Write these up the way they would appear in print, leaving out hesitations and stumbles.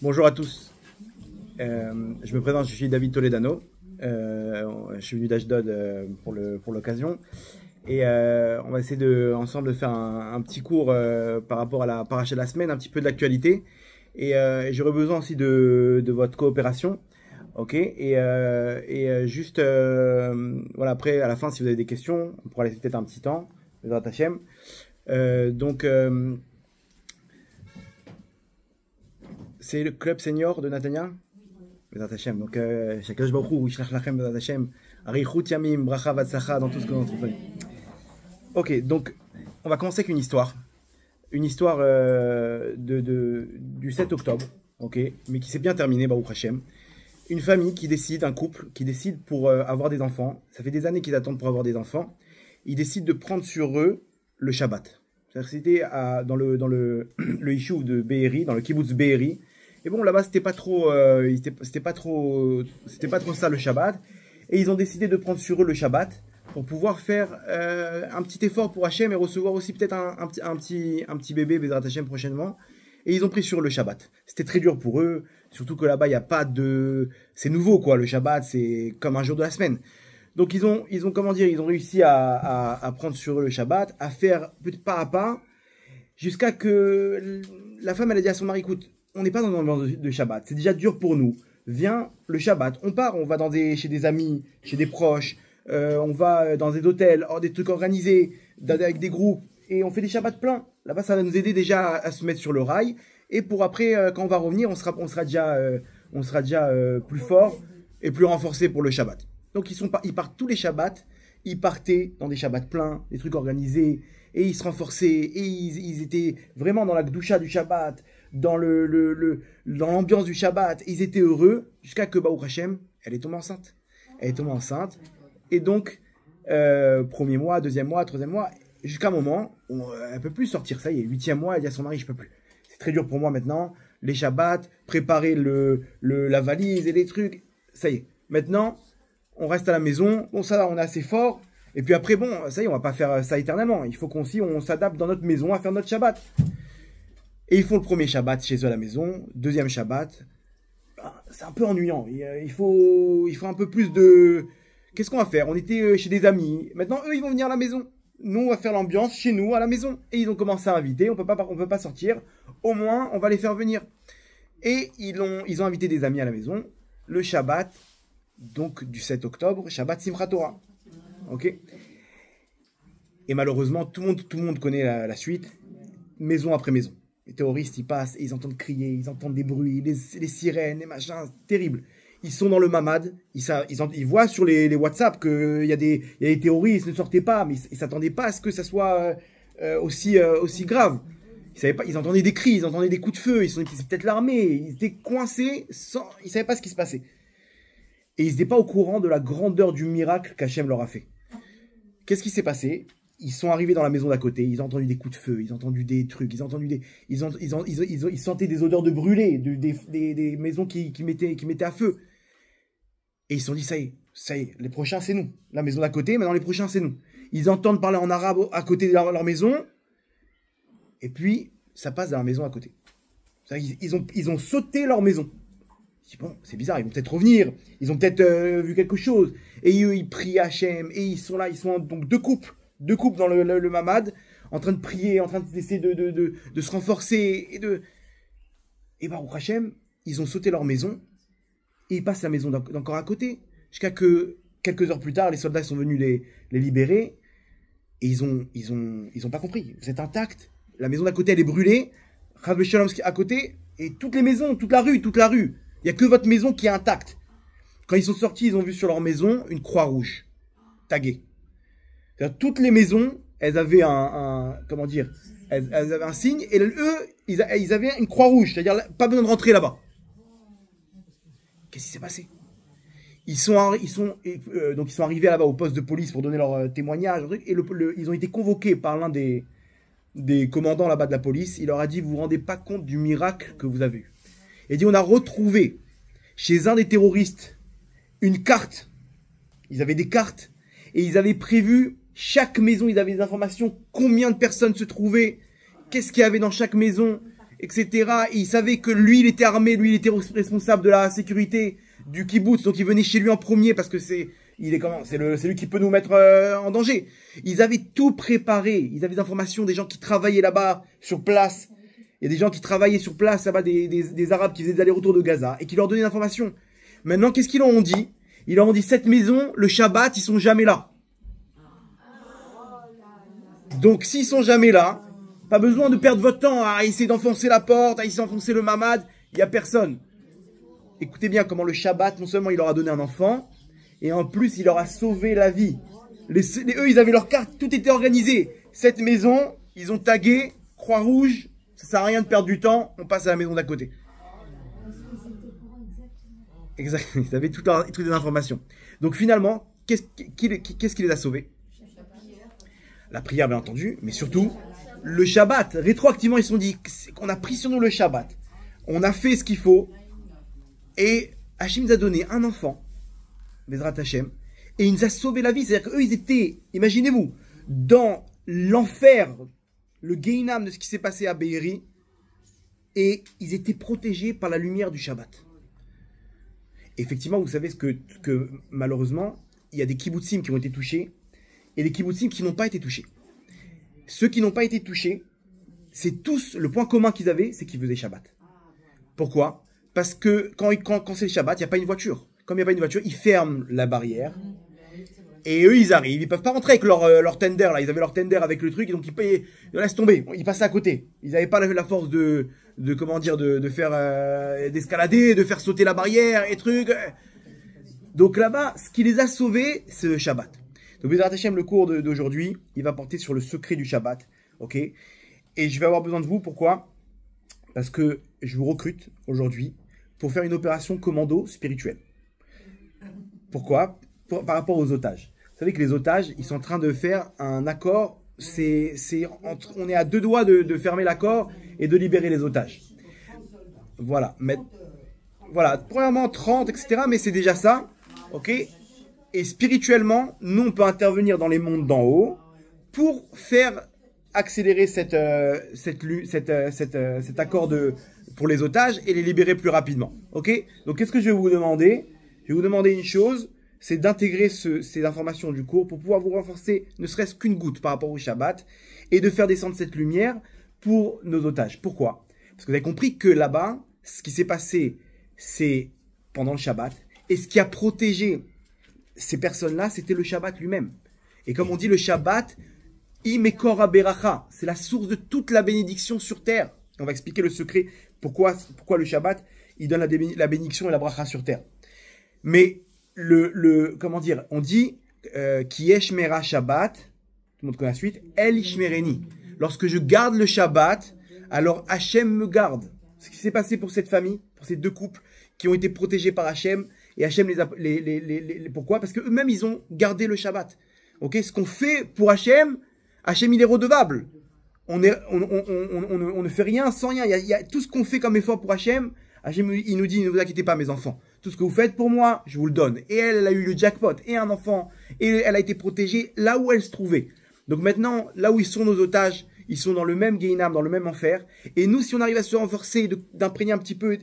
Bonjour à tous. Je me présente, je suis David Toledano. Je suis venu d'Ashdod pour l'occasion. Et on va essayer ensemble de faire un petit cours par rapport à la paracha de la semaine, un petit peu de l'actualité. Et j'aurais besoin aussi de votre coopération. Ok. Juste, voilà, après, à la fin, si vous avez des questions, on pourra laisser peut-être un petit temps. Bezrat Hashem. C'est le club senior de Natania. Bezrat Hashem. Donc, Shakadosh Baruch Hu, Yishlach Lachem, Bezrat Hashem, Arichut Yamim, Bracha Vatsacha, dans tout ce que vous entreprenez. Ok, donc, on va commencer avec une histoire. Une histoire du 7 octobre, ok, mais qui s'est bien terminée, Baruch Hashem. Une famille qui décide, un couple qui décide pour avoir des enfants. Ça fait des années qu'ils attendent pour avoir des enfants. Ils décident de prendre sur eux le Shabbat. C'est-à-dire que c'était dans le Yishuv de Be'eri, dans le kibbutz Be'eri. Et bon, là-bas, c'était pas trop ça le Shabbat. Et ils ont décidé de prendre sur eux le Shabbat pour pouvoir faire un petit effort pour Hachem et recevoir aussi peut-être un petit bébé, Bezrat Hachem, prochainement. Et ils ont pris sur le Shabbat. C'était très dur pour eux, surtout que là-bas, il n'y a pas de... C'est nouveau, quoi, le Shabbat, c'est comme un jour de la semaine. Donc, ils ont comment dire, ils ont réussi à prendre sur eux le Shabbat, à faire pas à pas, jusqu'à que la femme, elle a dit à son mari, écoute, on n'est pas dans une ambiance de Shabbat, c'est déjà dur pour nous. Viens, le Shabbat, on part, on va chez des amis, chez des proches, on va dans des hôtels, des trucs organisés, avec des groupes, et on fait des Shabbats pleins. Là-bas, ça va nous aider déjà à se mettre sur le rail, et pour après, quand on va revenir, on sera déjà plus fort et plus renforcé pour le Shabbat. Donc ils partent tous les Shabbats, ils partaient dans des Shabbats pleins, des trucs organisés, et ils se renforçaient, et ils étaient vraiment dans la Gdusha du Shabbat, dans l'ambiance du Shabbat, et ils étaient heureux, jusqu'à que Baruch Hashem, elle est tombée enceinte. Elle est tombée enceinte, et donc, premier mois, deuxième mois, troisième mois, jusqu'à un moment, elle ne peut plus sortir, ça y est, 8e mois, elle dit à son mari, je ne peux plus. C'est très dur pour moi maintenant, les Shabbats, préparer la valise et les trucs, ça y est. Maintenant, on reste à la maison, bon ça va, on est assez fort, et puis après, bon, ça y est, on va pas faire ça éternellement, il faut qu'on s'adapte dans notre maison à faire notre Shabbat. Et ils font le premier Shabbat chez eux à la maison, deuxième Shabbat, c'est un peu ennuyant, il faut un peu plus de... Qu'est-ce qu'on va faire? On était chez des amis, maintenant eux ils vont venir à la maison, nous on va faire l'ambiance chez nous à la maison, et ils ont commencé à inviter, on peut pas sortir, au moins on va les faire venir. Et ils ont invité des amis à la maison, le Shabbat, donc du 7 octobre, Shabbat Simchat Torah. Ok. Et malheureusement, tout le monde connaît la suite, maison après maison. Les terroristes, ils passent, et ils entendent crier, ils entendent des bruits, les sirènes, les machins, terrible. Ils sont dans le mamad, ils voient sur les WhatsApp qu'il y a des terroristes, ne sortaient pas, mais ils s'attendaient pas à ce que ça soit aussi grave. Ils savaient pas, ils entendaient des cris, ils entendaient des coups de feu, c'est peut-être l'armée, ils étaient coincés, ils savaient pas ce qui se passait. Et ils n'étaient pas au courant de la grandeur du miracle qu'Hachem leur a fait. Qu'est-ce qui s'est passé? Ils sont arrivés dans la maison d'à côté, ils ont entendu des coups de feu, ils ont entendu des trucs, ils sentaient des odeurs de brûlés, des maisons qui mettaient à feu. Et ils se sont dit, ça y est, les prochains c'est nous. La maison d'à côté, maintenant les prochains c'est nous. Ils entendent parler en arabe à côté de leur maison, et puis ça passe dans la maison à côté. Ils ont sauté leur maison. Bon, c'est bizarre, ils vont peut-être revenir, ils ont peut-être vu quelque chose. Et eux, ils prient Hachem, et ils sont là, ils sont donc deux couples dans le mamad, en train de prier, en train d'essayer de se renforcer, et Baruch Hachem, ils ont sauté leur maison, et ils passent la maison d'encore à côté, jusqu'à que, quelques heures plus tard, les soldats sont venus les libérer, et ils ont pas compris, vous êtes intacts, la maison d'à côté, elle est brûlée, Rav Shalom à côté, et toutes les maisons, toute la rue, il n'y a que votre maison qui est intacte. Quand ils sont sortis, ils ont vu sur leur maison une croix rouge, taguée. Toutes les maisons, elles avaient comment dire, elles avaient un signe, et eux, ils avaient une croix rouge, c'est-à-dire pas besoin de rentrer là-bas. Qu'est-ce qui s'est passé? Ils sont arrivés là-bas au poste de police pour donner leur témoignage, et ils ont été convoqués par l'un des commandants là-bas de la police. Il leur a dit, vous vous rendez pas compte du miracle que vous avez eu. Il dit, on a retrouvé chez un des terroristes une carte. Ils avaient des cartes et ils avaient prévu chaque maison, ils avaient des informations, combien de personnes se trouvaient, qu'est-ce qu'il y avait dans chaque maison. etc. Et il savait que lui, il était armé, lui, il était responsable de la sécurité du kibbutz, donc il venait chez lui en premier parce que c'est lui qui peut nous mettre en danger. Ils avaient tout préparé, ils avaient des informations des gens qui travaillaient là-bas sur place. Il y a des gens qui travaillaient sur place là-bas, des Arabes qui faisaient des allers-retours de Gaza et qui leur donnaient l'information. Maintenant, qu'est-ce qu'ils leur ont dit? Ils leur ont dit, cette maison, le Shabbat, ils sont jamais là. Donc, s'ils sont jamais là, pas besoin de perdre votre temps à essayer d'enfoncer la porte, à essayer d'enfoncer le mamad. Il n'y a personne. Écoutez bien comment le Shabbat, non seulement il leur a donné un enfant, et en plus, il leur a sauvé la vie. Eux, ils avaient leur carte, tout était organisé. Cette maison, ils ont tagué, croix rouge, ça sert à rien de perdre du temps, on passe à la maison d'à côté. Exact, ils avaient toutes les informations. Donc finalement, qu'est-ce qui les a sauvés? La prière, bien entendu, mais surtout, le Shabbat. Rétroactivement, ils se sont dit qu'on a pris sur nous le Shabbat. On a fait ce qu'il faut. Et Hachem nous a donné un enfant, Bezrat Hachem, et il nous a sauvé la vie. C'est-à-dire qu'eux, ils étaient, imaginez-vous, dans l'enfer, le Gehinam de ce qui s'est passé à Be'eri, et ils étaient protégés par la lumière du Shabbat. Effectivement, vous savez que malheureusement, il y a des kibbutzim qui ont été touchés, et des kibbutzim qui n'ont pas été touchés. Ceux qui n'ont pas été touchés, c'est tous, le point commun qu'ils avaient, c'est qu'ils faisaient Shabbat. Pourquoi? Parce que quand c'est le Shabbat, il n'y a pas une voiture. Comme il n'y a pas une voiture, ils ferment la barrière. Et eux, ils arrivent. Ils ne peuvent pas rentrer avec leur tender. Là. Ils avaient leur tender avec le truc, et donc ils laissent tomber. Ils passaient à côté. Ils n'avaient pas la force de faire d'escalader, de faire sauter la barrière et trucs. Donc là-bas, ce qui les a sauvés, c'est le Shabbat. Donc, Bezrat Hashem, le cours d'aujourd'hui, il va porter sur le secret du Shabbat. Ok? Et je vais avoir besoin de vous. Pourquoi? Parce que je vous recrute aujourd'hui pour faire une opération commando spirituelle. Pourquoi? Par rapport aux otages. Vous savez que les otages, ils sont en train de faire un accord. On est à 2 doigts de fermer l'accord et de libérer les otages. Voilà. Voilà. Premièrement, 30, etc. Mais c'est déjà ça. Ok? Et spirituellement, nous, on peut intervenir dans les mondes d'en haut pour faire accélérer cet accord pour les otages et les libérer plus rapidement. Ok? Donc, qu'est-ce que je vais vous demander? Je vais vous demander une chose, c'est d'intégrer ces informations du cours pour pouvoir vous renforcer ne serait-ce qu'une goutte par rapport au Shabbat et de faire descendre cette lumière pour nos otages. Pourquoi? Parce que vous avez compris que là-bas, ce qui s'est passé, c'est pendant le Shabbat. Et ce qui a protégé ces personnes-là, c'était le Shabbat lui-même. Et comme on dit, le Shabbat, Imekora Beracha, c'est la source de toute la bénédiction sur terre. On va expliquer le secret, pourquoi le Shabbat, il donne la bénédiction et la bracha sur terre. Mais comment dire, on dit Ki Yeshmera Shabbat, tout le monde connaît la suite, El Ishmereni. Lorsque je garde le Shabbat, alors Hachem me garde. Ce qui s'est passé pour cette famille, pour ces 2 couples qui ont été protégés par Hachem, et Hachem pourquoi? Parce qu'eux-mêmes, ils ont gardé le Shabbat. Ok? Ce qu'on fait pour Hachem, Hachem, il est redevable. On ne fait rien sans rien. Il y a tout ce qu'on fait comme effort pour Hachem. Hachem, il nous dit, ne vous inquiétez pas, mes enfants. Tout ce que vous faites pour moi, je vous le donne. Et elle a eu le jackpot et un enfant. Et elle a été protégée là où elle se trouvait. Donc maintenant, là où ils sont nos otages, ils sont dans le même Gehinam, dans le même enfer. Et nous, si on arrive à se renforcer, d'imprégner un petit peu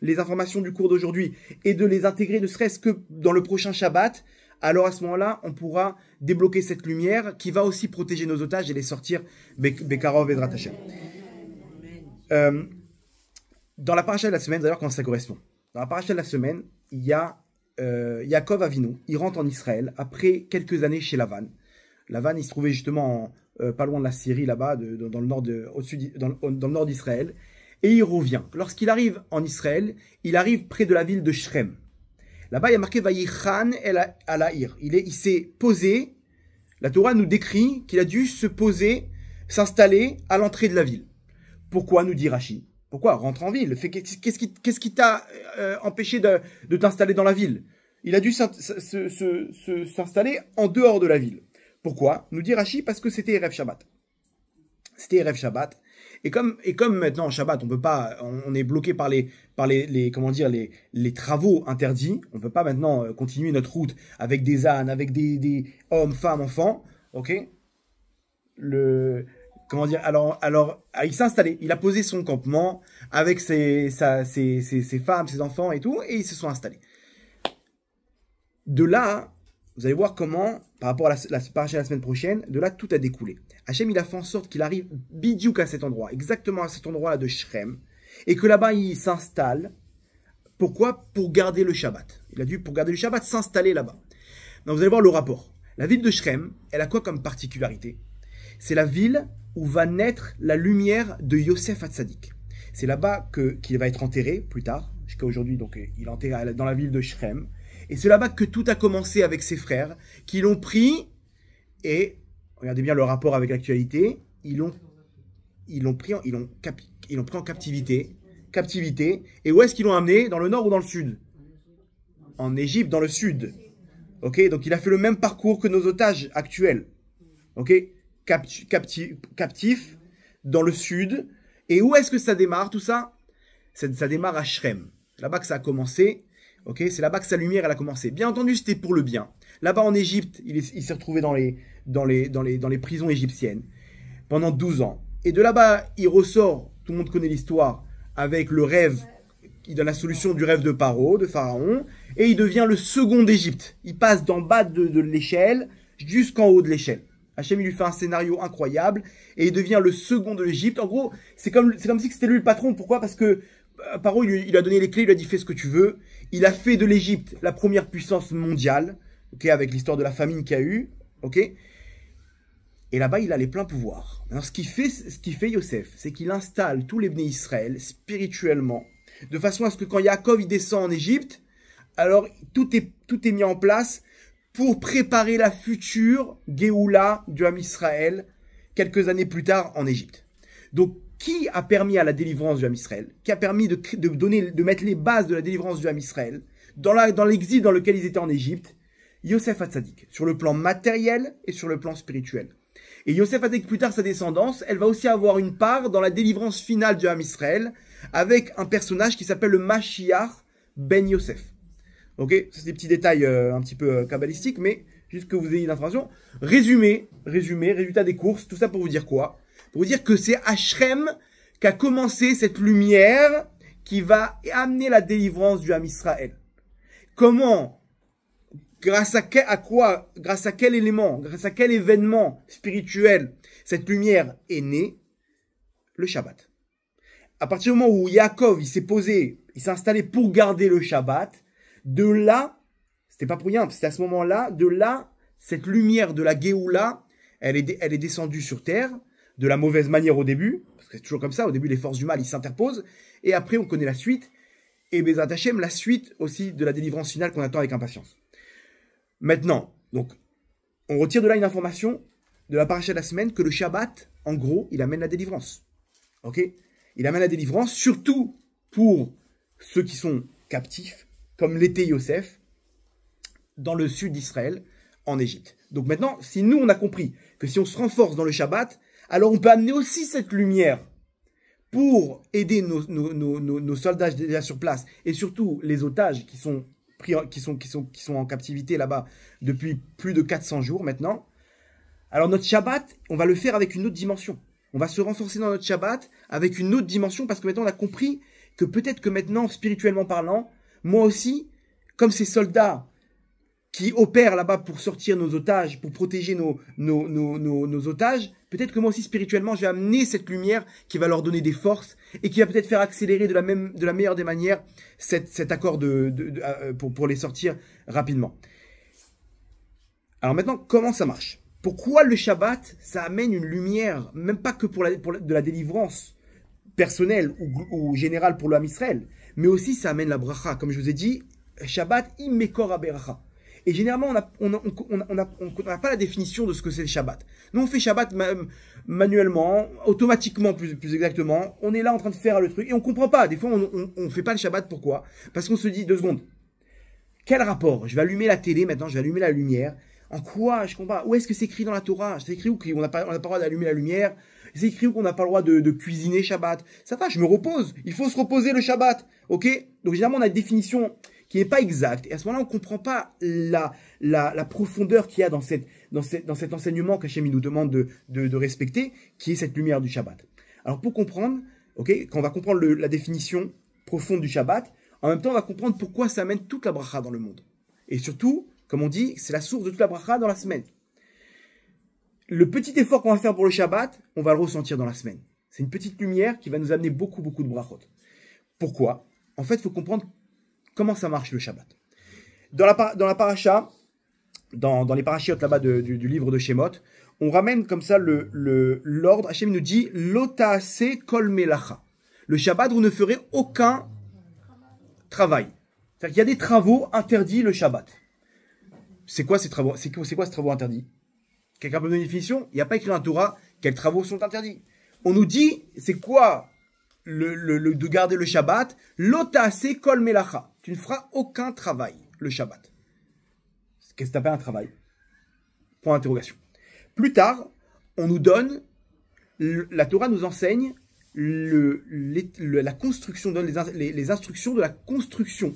les informations du cours d'aujourd'hui et de les intégrer, ne serait-ce que dans le prochain Shabbat, alors à ce moment-là, on pourra débloquer cette lumière qui va aussi protéger nos otages et les sortir Bekarov et Bezrat Hashem. Dans la paracha de la semaine, d'ailleurs, quand ça correspond. Dans la paracha de la semaine, il y a Yaakov Avinu. Il rentre en Israël après quelques années chez Lavan. Lavan, il se trouvait justement pas loin de la Syrie, là-bas, dans le nord dans le nord d'Israël. Et il revient. Lorsqu'il arrive en Israël, il arrive près de la ville de Shrem. Là-bas, il y a marqué Vayichan el Alaïr. Il s'est posé. La Torah nous décrit qu'il a dû se poser, s'installer à l'entrée de la ville. Pourquoi, nous dit Rashi? Pourquoi? Rentre en ville. Qu'est-ce qui t'a empêché de t'installer dans la ville? Il a dû s'installer en dehors de la ville. Pourquoi? Nous dit Rashi, parce que c'était Erev Shabbat. C'était Erev Shabbat. Et comme maintenant en Shabbat, on est bloqué par les travaux interdits. On peut pas maintenant continuer notre route avec des ânes, avec des hommes, femmes, enfants. Ok? comment dire, il s'est installé, il a posé son campement avec ses femmes, ses enfants et tout, et ils se sont installés. De là, vous allez voir comment, par rapport à la paracha de la semaine prochaine, de là, tout a découlé. Hachem, il a fait en sorte qu'il arrive bidiouk à cet endroit, exactement à cet endroit-là de Shrem, et que là-bas, il s'installe. Pourquoi? Pour garder le Shabbat. Il a dû, pour garder le Shabbat, s'installer là-bas. Donc, vous allez voir le rapport. La ville de Shrem, elle a quoi comme particularité? C'est la ville où va naître la lumière de Yosef Hatzadik. C'est là-bas qu'il va être enterré plus tard, jusqu'à aujourd'hui, donc il est enterré dans la ville de Shrem. Et c'est là-bas que tout a commencé avec ses frères, qui l'ont pris, et regardez bien le rapport avec l'actualité, ils l'ont pris en captivité, et où est-ce qu'ils l'ont amené? Dans le nord ou dans le sud? En Égypte, dans le sud. Ok, donc il a fait le même parcours que nos otages actuels. Ok, captifs dans le sud. Et où est-ce que ça démarre tout ça? Ça démarre à Shrem. C'est là-bas que ça a commencé. Ok, c'est là-bas que sa lumière elle a commencé. Bien entendu, c'était pour le bien. Là-bas en Égypte, il s'est retrouvé dans les prisons égyptiennes pendant 12 ans. Et de là-bas, il ressort, tout le monde connaît l'histoire, avec le rêve, il donne la solution du rêve de Pharaon, et il devient le second d'Égypte. Il passe d'en bas de l'échelle jusqu'en haut de l'échelle. Hachem, il lui fait un scénario incroyable, et il devient le second de l'Égypte. En gros, c'est comme si c'était lui le patron. Pourquoi? Parce que Pharaon, il lui a donné les clés, il lui a dit fais ce que tu veux. Il a fait de l'Égypte la première puissance mondiale, ok, avec l'histoire de la famine qu'il y a eu, ok. Et là-bas, il a les pleins pouvoirs. Alors, ce qu'il fait Yosef, c'est qu'il installe tous les Bnei Israël spirituellement, de façon à ce que quand Yaakov il descend en Égypte, alors tout est mis en place pour préparer la future Géoula du Ham Israël quelques années plus tard en Égypte. Donc, qui a permis à la délivrance du Ham Israël? Qui a permis de mettre les bases de la délivrance du Ham Israël dans l'exil dans lequel ils étaient en Égypte? Yosef Hatzadik, sur le plan matériel et sur le plan spirituel. Et Yosef Hatzadik, plus tard, sa descendance, elle va aussi avoir une part dans la délivrance finale du Ham Israël avec un personnage qui s'appelle le Mashiach ben Yosef. Ok, c'est des petits détails un petit peu kabbalistiques, mais juste que vous ayez l'information. Résumé, résultat des courses, tout ça pour vous dire quoi? Pour vous dire que c'est à Shrem qu'a commencé cette lumière qui va amener la délivrance du Ham Israël. Comment? Grâce à quoi? Grâce à quel élément? Grâce à quel événement spirituel cette lumière est née? Le Shabbat. À partir du moment où Yaakov, il s'est posé, il s'est installé pour garder le Shabbat, de là, c'était pas pour rien, c'était à ce moment-là, de là, cette lumière de la Géoula, elle est descendue sur terre, de la mauvaise manière au début, parce que c'est toujours comme ça, au début les forces du mal, ils s'interposent, et après on connaît la suite, et Bezrat Hashem, la suite aussi de la délivrance finale qu'on attend avec impatience. Maintenant, donc, on retire de là une information de la paracha de la semaine que le Shabbat, en gros, il amène la délivrance. Ok? Il amène la délivrance, surtout pour ceux qui sont captifs, comme l'était Yosef, dans le sud d'Israël, en Égypte. Donc maintenant, si nous, on a compris que si on se renforce dans le Shabbat, alors on peut amener aussi cette lumière pour aider nos soldats déjà sur place, et surtout les otages qui sont en captivité là-bas depuis plus de 400 jours maintenant. Alors notre Shabbat, on va le faire avec une autre dimension. On va se renforcer dans notre Shabbat avec une autre dimension parce que maintenant on a compris que peut-être que maintenant, spirituellement parlant, moi aussi, comme ces soldats qui opèrent là-bas pour sortir nos otages, pour protéger nos otages, peut-être que moi aussi spirituellement, je vais amener cette lumière qui va leur donner des forces et qui va peut-être faire accélérer de la meilleure des manières cet accord pour les sortir rapidement. Alors maintenant, comment ça marche? Pourquoi le Shabbat, ça amène une lumière, même pas que de la délivrance personnelle ou générale pour le Ham Israël, mais aussi ça amène la bracha. Comme je vous ai dit, Shabbat imekor haberacha. Et généralement, on n'a pas la définition de ce que c'est le Shabbat. Nous, on fait Shabbat manuellement, automatiquement plus exactement. On est là en train de faire le truc et on comprend pas. Des fois, on fait pas le Shabbat. Pourquoi? Parce qu'on se dit, 2 secondes. Quel rapport? Je vais allumer la télé maintenant, je vais allumer la lumière. En quoi? Je comprends pas. Où est-ce que c'est écrit dans la Torah? C'est écrit où qu'on n'a pas le droit d'allumer la lumière? C'est écrit où qu'on n'a pas le droit de cuisiner Shabbat? Ça va, je me repose. Il faut se reposer le Shabbat. Ok? Donc généralement, on a une définition qui n'est pas exact. Et à ce moment-là, on ne comprend pas la profondeur qu'il y a dans cet enseignement qu'Hachem nous demande de respecter, qui est cette lumière du Shabbat. Alors pour comprendre, quand on va comprendre la définition profonde du Shabbat, en même temps on va comprendre pourquoi ça amène toute la bracha dans le monde. Et surtout, comme on dit, c'est la source de toute la bracha dans la semaine. Le petit effort qu'on va faire pour le Shabbat, on va le ressentir dans la semaine. C'est une petite lumière qui va nous amener beaucoup de brachot. Pourquoi? En fait, il faut comprendre comment ça marche le Shabbat. Dans la paracha, dans les parachiotes là-bas du livre de Shemot, on ramène comme ça l'ordre. Hachem nous dit « Lotaase kol melacha ». Le Shabbat, vous ne ferez aucun travail. C'est-à-dire qu'il y a des travaux interdits le Shabbat. C'est quoi ces travaux? C'est quoi ces travaux interdits? Quelqu'un peut me donner une définition? Il n'y a pas écrit dans la Torah quels travaux sont interdits. On nous dit, c'est quoi de garder le Shabbat? Lotaase kol melacha. Tu ne feras aucun travail le Shabbat. Qu'est-ce que tu appelles un travail? Point d'interrogation. Plus tard, on nous donne, la Torah nous enseigne la construction, donne les instructions de la construction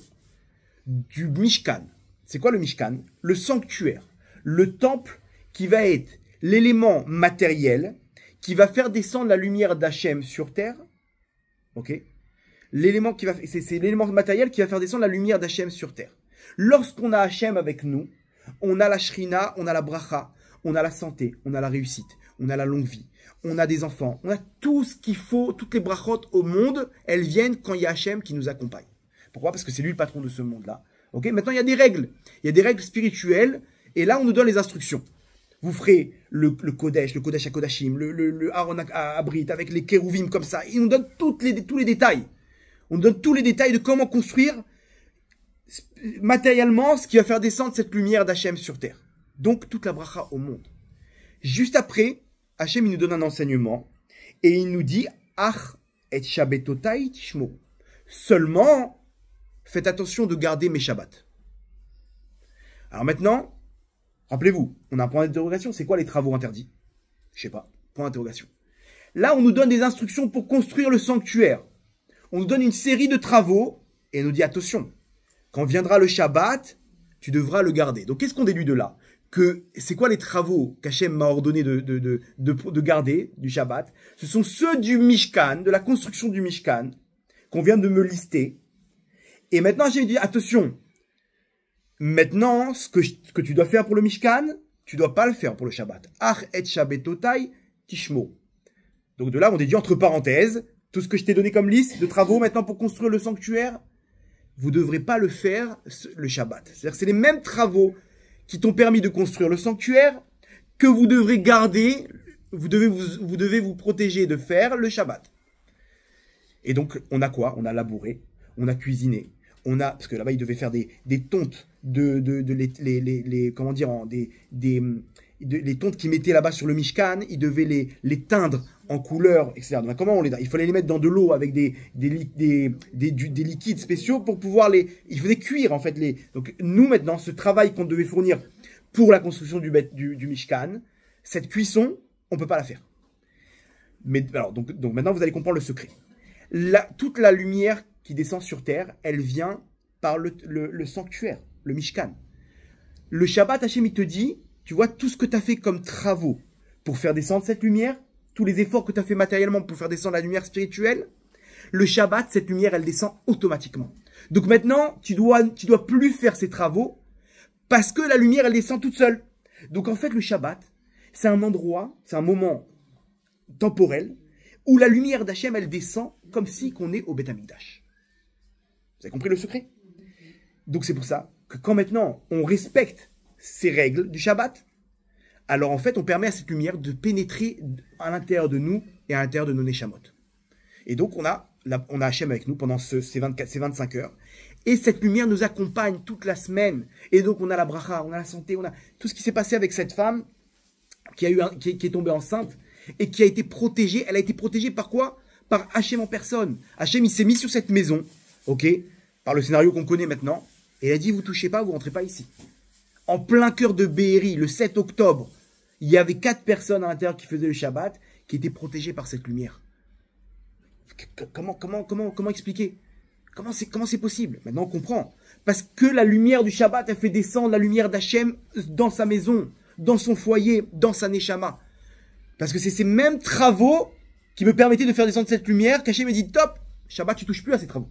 du Mishkan. C'est quoi le Mishkan? Le sanctuaire, le temple qui va être l'élément matériel qui va faire descendre la lumière d'Hachem sur terre. Ok? C'est l'élément matériel qui va faire descendre la lumière d'Hachem sur terre. Lorsqu'on a Hachem avec nous, on a la shrina, on a la bracha, on a la santé, on a la réussite, on a la longue vie, on a des enfants, on a tout ce qu'il faut, toutes les brachot au monde, elles viennent quand il y a Hachem qui nous accompagne. Pourquoi? Parce que c'est lui le patron de ce monde-là. Ok? Maintenant, il y a des règles. Il y a des règles spirituelles, et là, on nous donne les instructions. Vous ferez le Kodesh à Kodashim, le Aaron à Abrit, avec les Kérouvim comme ça. Il nous donne tous les détails. On nous donne tous les détails de comment construire matériellement ce qui va faire descendre cette lumière d'Hachem sur terre. Donc, toute la bracha au monde. Juste après, Hachem, il nous donne un enseignement, et il nous dit, Ach et Shabbatotai tishmo. Seulement, faites attention de garder mes Shabbats. Alors maintenant, rappelez-vous, on a un point d'interrogation, c'est quoi les travaux interdits? Je sais pas, point d'interrogation. Là, on nous donne des instructions pour construire le sanctuaire. On nous donne une série de travaux, et on nous dit, attention, quand viendra le Shabbat, tu devras le garder. Donc, qu'est-ce qu'on déduit de là? Que c'est quoi les travaux qu'Hachem m'a ordonné de garder du Shabbat? Ce sont ceux du Mishkan, de la construction du Mishkan, qu'on vient de me lister. Et maintenant, j'ai dit, attention, maintenant, ce que tu dois faire pour le Mishkan, tu dois pas le faire pour le Shabbat. Ach et Shabbatotai tishmo. Donc de là, on déduit entre parenthèses, tout ce que je t'ai donné comme liste de travaux maintenant pour construire le sanctuaire, vous ne devrez pas le faire le Shabbat. C'est-à-dire que c'est les mêmes travaux qui t'ont permis de construire le sanctuaire que vous devrez garder, vous devez vous protéger de faire le Shabbat. Et donc, on a quoi? On a labouré, on a cuisiné, parce que là-bas, ils devaient faire des tontes les tontes qu'ils mettaient là-bas sur le Mishkan, ils devaient les teindre en couleur, etc. Donc, comment il fallait les mettre dans de l'eau avec des liquides spéciaux pour pouvoir il fallait cuire, en fait, donc, nous, maintenant, ce travail qu'on devait fournir pour la construction du Mishkan, cette cuisson, on peut pas la faire. Mais, alors, donc maintenant, vous allez comprendre le secret. Toute la lumière qui descend sur terre, elle vient par le sanctuaire, le Mishkan. Le Shabbat, Hachem, il te dit, tu vois, tout ce que tu as fait comme travaux pour faire descendre cette lumière, tous les efforts que tu as fait matériellement pour faire descendre la lumière spirituelle, le Shabbat, cette lumière, elle descend automatiquement. Donc maintenant, tu dois plus faire ces travaux parce que la lumière, elle descend toute seule. Donc en fait, le Shabbat, c'est un endroit, c'est un moment temporel où la lumière d'Hachem, elle descend comme si qu'on est au Beth Amikdash. Vous avez compris le secret? Donc c'est pour ça que quand maintenant on respecte ces règles du Shabbat, alors en fait on permet à cette lumière de pénétrer à l'intérieur de nous et à l'intérieur de nos Neshamot. Et donc on a Hachem avec nous pendant ces 25 heures. Et cette lumière nous accompagne toute la semaine. Et donc on a la bracha, on a la santé, on a tout ce qui s'est passé avec cette femme qui est tombée enceinte et qui a été protégée. Elle a été protégée par quoi? Par Hachem en personne. Hachem, il s'est mis sur cette maison, ok, par le scénario qu'on connaît maintenant. Et il a dit, vous touchez pas, vous rentrez pas ici. En plein cœur de Be'eri, le 7 octobre, il y avait 4 personnes à l'intérieur qui faisaient le Shabbat, qui étaient protégées par cette lumière. Comment expliquer? Comment c'est possible? Maintenant, on comprend. Parce que la lumière du Shabbat, elle fait descendre la lumière d'Hachem dans sa maison, dans son foyer, dans sa neshama. Parce que c'est ces mêmes travaux qui me permettaient de faire descendre cette lumière qu'Hachem me dit, top, Shabbat, tu touches plus à ces travaux.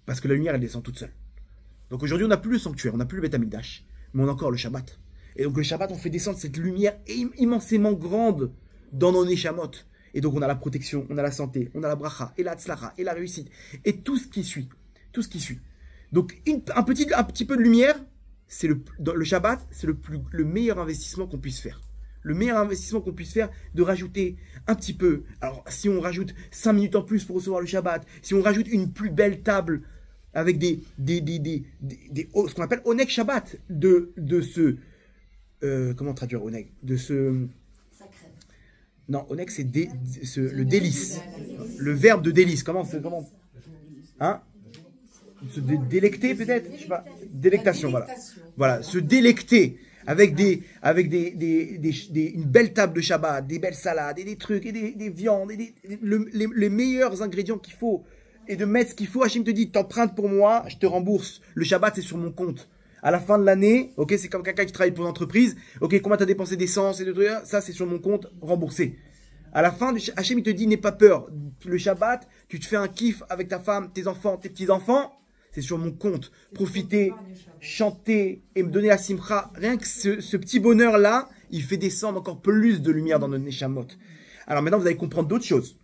Parce que la lumière, elle descend toute seule. Donc aujourd'hui, on n'a plus le sanctuaire, on n'a plus le Beth Amikdash, mais on a encore le Shabbat. Et donc le Shabbat, on fait descendre cette lumière immensément grande dans nos neshamot. Et donc on a la protection, on a la santé, on a la bracha, et la tzlacha, et la réussite, et tout ce qui suit. Tout ce qui suit. Donc un petit peu de lumière, c'est le Shabbat, c'est le meilleur investissement qu'on puisse faire. Le meilleur investissement qu'on puisse faire, de rajouter un petit peu. Alors si on rajoute 5 minutes en plus pour recevoir le Shabbat, si on rajoute une plus belle table avec ce qu'on appelle Oneg Shabbat, de ce... comment traduire Oneg? De ce... Non, Oneg, c'est le délice. Le verbe de délice. Comment hein? Se délecter, peut-être? Je sais pas. Délectation, voilà. Voilà, se délecter avec une belle table de Shabbat, des belles salades, et des trucs, et des viandes, et les meilleurs ingrédients qu'il faut, et de mettre ce qu'il faut. Hachem te dit, t'empruntes pour moi, je te rembourse. Le Shabbat, c'est sur mon compte. À la fin de l'année, ok, c'est comme quelqu'un qui travaille pour une entreprise. Ok, combien t'as dépensé d'essence et de trucs, ça c'est sur mon compte, remboursé. À la fin, Hachem il te dit, n'aie pas peur. Le Shabbat, tu te fais un kiff avec ta femme, tes enfants, tes petits-enfants, c'est sur mon compte. Profiter, chanter et me donner la simcha. Rien que ce petit bonheur-là, il fait descendre encore plus de lumière dans notre neshamot. Alors maintenant, vous allez comprendre d'autres choses.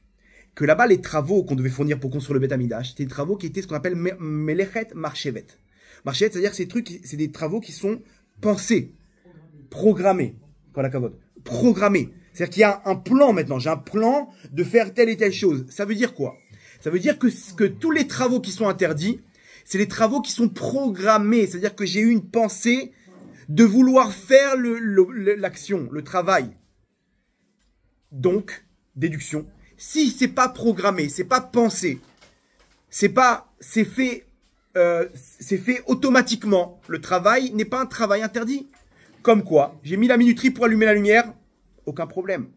Que là-bas, les travaux qu'on devait fournir pour construire le Beth Amikdash, c'était des travaux qui étaient ce qu'on appelle melechet marchevet. Marchevet, c'est-à-dire que c'est des travaux qui sont pensés, programmés. Programmés. C'est-à-dire qu'il y a un plan maintenant. J'ai un plan de faire telle et telle chose. Ça veut dire quoi? Ça veut dire que tous les travaux qui sont interdits, c'est les travaux qui sont programmés. C'est-à-dire que j'ai eu une pensée de vouloir faire l'action, le travail. Donc, déduction. Si c'est pas programmé, c'est pas pensé, c'est fait automatiquement. Le travail n'est pas un travail interdit. Comme quoi, j'ai mis la minuterie pour allumer la lumière, aucun problème.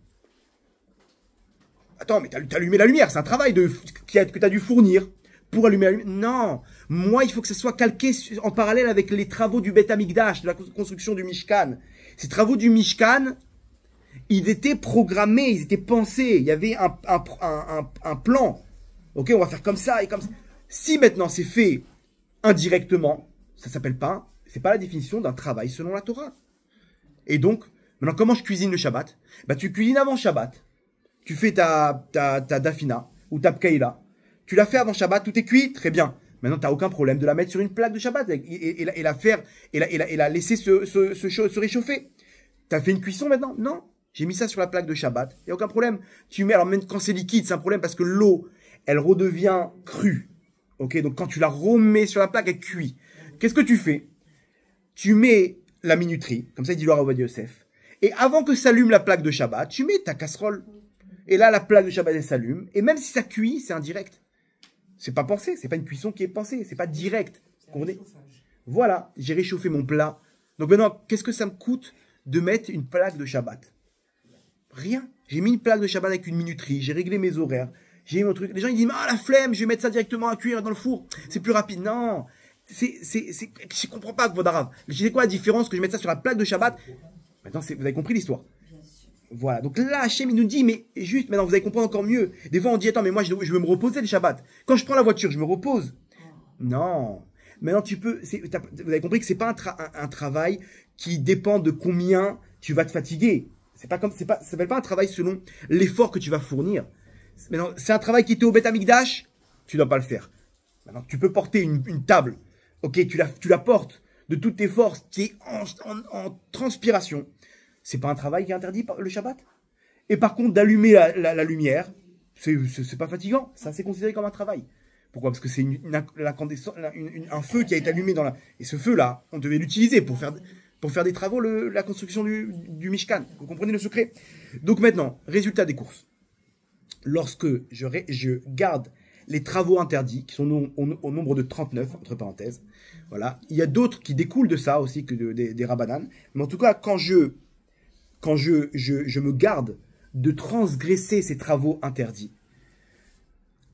Attends, mais t'as allumé la lumière, c'est un travail que t'as dû fournir pour allumer la lumière. Non, moi, il faut que ça soit calqué en parallèle avec les travaux du Beth Amikdash, de la construction du Mishkan. Ces travaux du Mishkan, ils étaient programmés, ils étaient pensés. Il y avait un plan. Ok, on va faire comme ça et comme ça. Si maintenant c'est fait indirectement, ça s'appelle pas, c'est pas la définition d'un travail selon la Torah. Et donc, maintenant, comment je cuisine le Shabbat? Bah, tu cuisines avant Shabbat. Tu fais ta dafina ou ta pkaïla. Tu l'as fait avant Shabbat, tout est cuit, très bien. Maintenant, tu n'as aucun problème de la mettre sur une plaque de Shabbat et la laisser se réchauffer. Tu as fait une cuisson maintenant? Non. J'ai mis ça sur la plaque de Shabbat. Il n'y a aucun problème. Tu mets, alors même quand c'est liquide, c'est un problème parce que l'eau, elle redevient crue. Ok, donc quand tu la remets sur la plaque, elle cuit. Qu'est-ce que tu fais? Tu mets la minuterie, comme ça il dit Loire Ovadia Yosef. Et avant que s'allume la plaque de Shabbat, tu mets ta casserole. Et là, la plaque de Shabbat, elle s'allume. Et même si ça cuit, c'est indirect. C'est pas pensé, c'est pas une cuisson qui est pensée, c'est pas direct. Voilà, j'ai réchauffé mon plat. Donc maintenant, qu'est-ce que ça me coûte de mettre une plaque de Shabbat? Rien. J'ai mis une plaque de Shabbat avec une minuterie, j'ai réglé mes horaires, j'ai mis mon truc. Les gens ils disent, ah la flemme, je vais mettre ça directement à cuire dans le four, c'est plus rapide. Non, je comprends pas, Kvodarav. Je sais quoi la différence que je mette ça sur la plaque de Shabbat? Maintenant, vous avez compris l'histoire. Voilà, donc là, Hachem, il nous dit, mais juste, maintenant, vous allez comprendre encore mieux. Des fois, on dit, attends, mais moi, je veux me reposer le Shabbat. Quand je prends la voiture, je me repose. Non. Maintenant, vous avez compris que c'est pas un travail qui dépend de combien tu vas te fatiguer. Ça s'appelle pas un travail selon l'effort que tu vas fournir. Maintenant, c'est un travail qui était au Beth Amikdash, tu dois pas le faire. Maintenant, tu peux porter une table. Ok, tu la portes de toutes tes forces, tu es en transpiration. C'est pas un travail qui est interdit par le Shabbat. Et par contre, d'allumer la lumière, c'est pas fatigant. Ça, c'est considéré comme un travail. Pourquoi? Parce que c'est un feu qui a été allumé dans la... Et ce feu-là, on devait l'utiliser pour faire des travaux, la construction du Mishkan. Vous comprenez le secret? Donc maintenant, résultat des courses. Lorsque je garde les travaux interdits, qui sont au nombre de 39, entre parenthèses, voilà. Il y a d'autres qui découlent de ça aussi, que des Rabbanan. Mais en tout cas, quand je me garde de transgresser ces travaux interdits,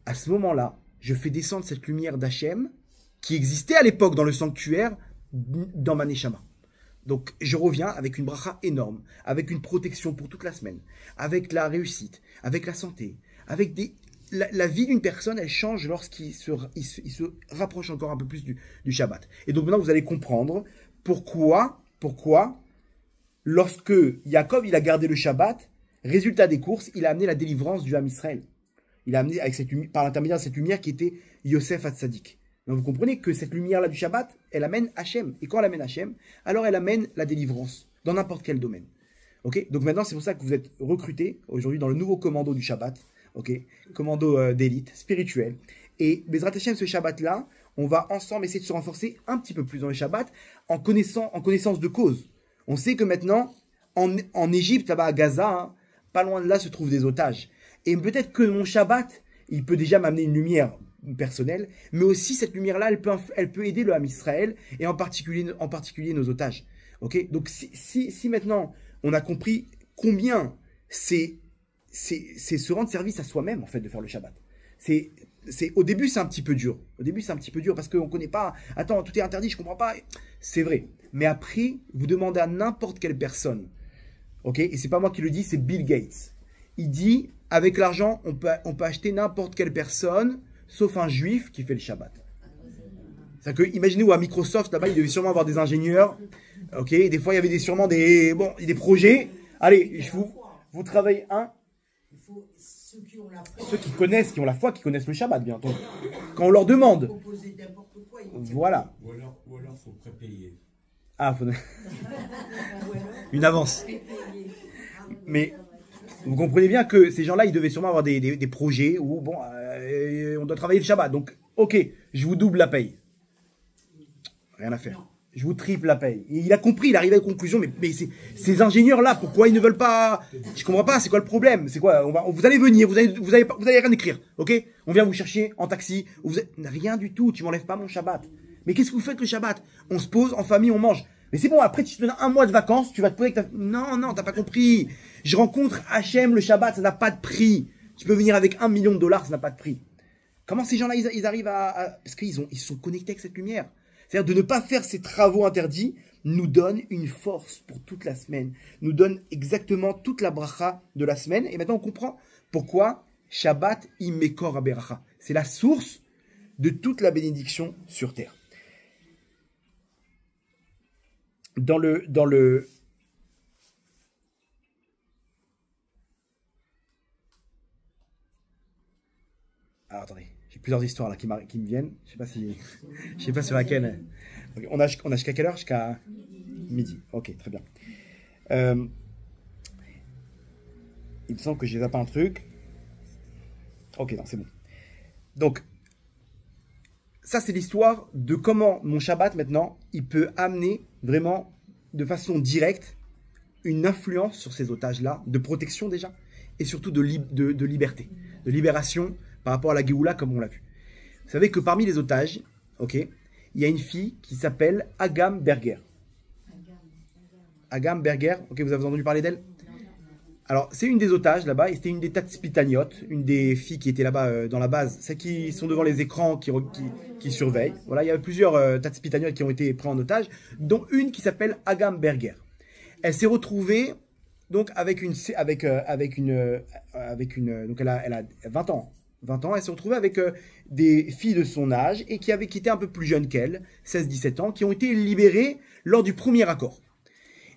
à ce moment-là, je fais descendre cette lumière d'Hachem qui existait à l'époque dans le sanctuaire dans ma Neshama. Donc je reviens avec une bracha énorme, avec une protection pour toute la semaine, avec la réussite, avec la santé, avec la vie d'une personne, elle change lorsqu'il se rapproche encore un peu plus du Shabbat. Et donc maintenant vous allez comprendre pourquoi lorsque Yaakov il a gardé le Shabbat, résultat des courses, il a amené la délivrance du Ham Israël. Il a amené par l'intermédiaire de cette lumière qui était Yosef Hatzadik. Donc vous comprenez que cette lumière-là du Shabbat, elle amène Hachem. Et quand elle amène Hachem, alors elle amène la délivrance dans n'importe quel domaine. Ok. Donc maintenant, c'est pour ça que vous êtes recrutés aujourd'hui dans le nouveau commando du Shabbat. Ok. Commando d'élite, spirituel. Et Bezrat Hachem, ce Shabbat-là, on va ensemble essayer de se renforcer un petit peu plus dans le Shabbat en connaissance de cause. On sait que maintenant, en Égypte, là-bas à Gaza, hein, pas loin de là se trouvent des otages. Et peut-être que mon Shabbat, il peut déjà m'amener une lumière personnelle, mais aussi cette lumière-là, elle peut aider le Ham Israël et en particulier nos otages. Ok. Donc si maintenant on a compris combien c'est se rendre service à soi-même en fait de faire le Shabbat. Au début c'est un petit peu dur. Au début c'est un petit peu dur parce qu'on connaît pas. Attends, tout est interdit, je comprends pas. C'est vrai. Mais après, vous demandez à n'importe quelle personne. Ok. Et c'est pas moi qui le dis, c'est Bill Gates. Il dit avec l'argent, on peut acheter n'importe quelle personne, sauf un juif qui fait le Shabbat. C'est-à-dire que, imaginez-vous, à Microsoft, là-bas, il devait sûrement avoir des ingénieurs. Ok, des fois, il y avait sûrement des projets. Allez, vous travaillez un. Ceux qui ont la foi, qui connaissent le Shabbat, bien entendu. Quand on leur demande. Voilà. Ou alors, faut prépayer. Ah, faut... une avance. Mais... vous comprenez bien que ces gens-là, ils devaient sûrement avoir des projets où, bon, on doit travailler le Shabbat. Donc, ok, je vous double la paye. Rien à faire. Je vous triple la paye. Et il a compris, il arrive à la conclusion, mais ces ingénieurs-là, pourquoi ils ne veulent pas... Je comprends pas, c'est quoi le problème? C'est quoi? Vous allez venir, vous allez rien écrire, ok? On vient vous chercher en taxi. Rien du tout, tu m'enlèves pas mon Shabbat. Mais qu'est-ce que vous faites le Shabbat? On se pose, en famille, on mange. Mais c'est bon, après tu te donnes un mois de vacances, tu vas te poser avec ta... Non, t'as pas compris. Je rencontre Hachem, le Shabbat, ça n'a pas de prix. Tu peux venir avec $1 million, ça n'a pas de prix. Comment ces gens-là, ils arrivent à... Parce qu'ils sont connectés avec cette lumière. C'est-à-dire de ne pas faire ces travaux interdits nous donne une force pour toute la semaine. Nous donne exactement toute la bracha de la semaine. Et maintenant, on comprend pourquoi Shabbat imekor haberacha. C'est la source de toute la bénédiction sur terre. Dans le Alors attendez, j'ai plusieurs histoires là qui me viennent. Je sais pas sur laquelle. On a jusqu'à quelle heure? Jusqu'à midi. Ok, très bien. Il me semble que j'ai zappé un truc. Ok, non, c'est bon. Donc, ça c'est l'histoire de comment mon Shabbat maintenant, il peut amener vraiment de façon directe une influence sur ces otages-là, de protection déjà, et surtout de liberté, de libération par rapport à la Géoula comme on l'a vu. Vous savez que parmi les otages, ok, il y a une fille qui s'appelle Agam Berger. Agam Berger, ok, vous avez entendu parler d'elle? Alors, c'est une des otages là-bas, et c'était une des Tatspitaniot, une des filles qui étaient là-bas dans la base, celles qui sont devant les écrans, qui surveillent. Voilà, il y a plusieurs Tatspitaniot qui ont été pris en otage, dont une qui s'appelle Agam Berger. Elle s'est retrouvée donc avec une donc elle a 20 ans. 20 ans, elle s'est retrouvée avec des filles de son âge et qui étaient un peu plus jeunes qu'elle, 16-17 ans, qui ont été libérées lors du premier accord.